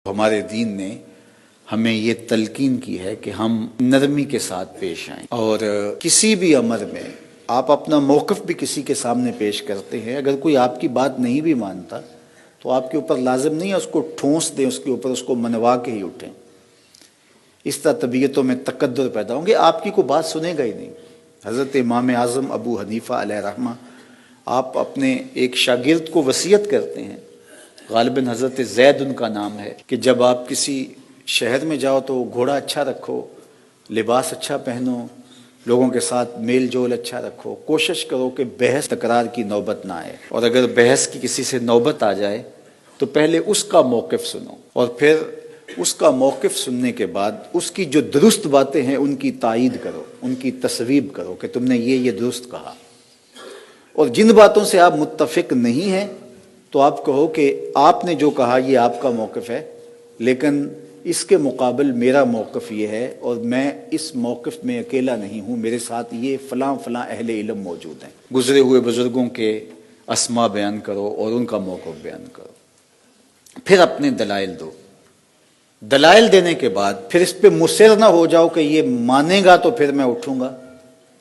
ہمارے دین نے ہمیں یہ تلقین کی ہے کہ ہم نرمی کے ساتھ پیش آئیں، اور کسی بھی امر میں آپ اپنا موقف بھی کسی کے سامنے پیش کرتے ہیں، اگر کوئی آپ کی بات نہیں بھی مانتا تو آپ کے اوپر لازم نہیں ہے اس کو ٹھونس دیں، اس کے اوپر اس کو منوا کے ہی اٹھیں۔ اس طرح طبیعتوں میں تقدر پیدا ہوں گے، آپ کی کوئی بات سنے گا ہی نہیں۔ حضرت امام اعظم ابو حنیفہ علیہ رحمہ، آپ اپنے ایک شاگرد کو وصیت کرتے ہیں، غالباً حضرت زید ان کا نام ہے، کہ جب آپ کسی شہر میں جاؤ تو گھوڑا اچھا رکھو، لباس اچھا پہنو، لوگوں کے ساتھ میل جول اچھا رکھو، کوشش کرو کہ بحث تکرار کی نوبت نہ آئے، اور اگر بحث کی کسی سے نوبت آ جائے تو پہلے اس کا موقف سنو، اور پھر اس کا موقف سننے کے بعد اس کی جو درست باتیں ہیں ان کی تائید کرو، ان کی تصویب کرو کہ تم نے یہ درست کہا، اور جن باتوں سے آپ متفق نہیں ہیں تو آپ کہو کہ آپ نے جو کہا یہ آپ کا موقف ہے، لیکن اس کے مقابل میرا موقف یہ ہے، اور میں اس موقف میں اکیلا نہیں ہوں، میرے ساتھ یہ فلاں فلاں اہل علم موجود ہیں۔ گزرے ہوئے بزرگوں کے اسما بیان کرو اور ان کا موقف بیان کرو، پھر اپنے دلائل دو۔ دلائل دینے کے بعد پھر اس پہ مصر نہ ہو جاؤ کہ یہ مانے گا تو پھر میں اٹھوں گا۔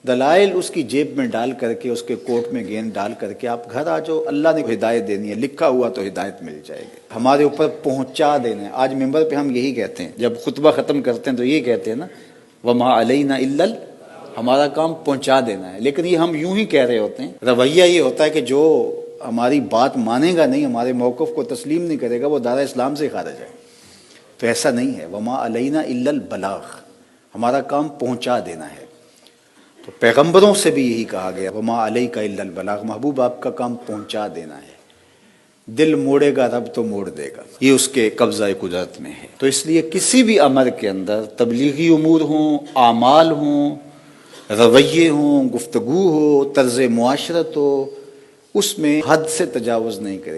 دلائل اس کی جیب میں ڈال کر کے، اس کے کوٹ میں گیند ڈال کر کے آپ گھر آ جاؤ۔ اللہ نے ہدایت دینی ہے، لکھا ہوا تو ہدایت مل جائے گی۔ ہمارے اوپر پہنچا دینا ہے۔ آج ممبر پہ ہم یہی کہتے ہیں، جب خطبہ ختم کرتے ہیں تو یہ کہتے ہیں نا، وَمَا عَلَيْنَا إِلَّا ہمارا کام پہنچا دینا ہے، لیکن یہ ہم یوں ہی کہہ رہے ہوتے ہیں۔ رویہ یہ ہوتا ہے کہ جو ہماری بات مانے گا نہیں، ہمارے موقف کو تسلیم نہیں کرے گا، وہ دارِ اسلام سے خارج ہے۔ تو ایسا نہیں ہے، وَمَا عَلَيْنَا إِلَّا الْبَلَاغُ، ہمارا کام پہنچا دینا ہے۔ تو پیغمبروں سے بھی یہی کہا گیا، وَمَا عَلَيْكَ إِلَّا الْبَلَاغُ، محبوب آپ کا کام پہنچا دینا ہے۔ دل موڑے گا رب تو موڑ دے گا، یہ اس کے قبضہ قدرت میں ہے۔ تو اس لیے کسی بھی امر کے اندر تبلیغی امور ہوں، اعمال ہوں، رویے ہوں، گفتگو ہو، طرز معاشرت ہو، اس میں حد سے تجاوز نہیں کرے۔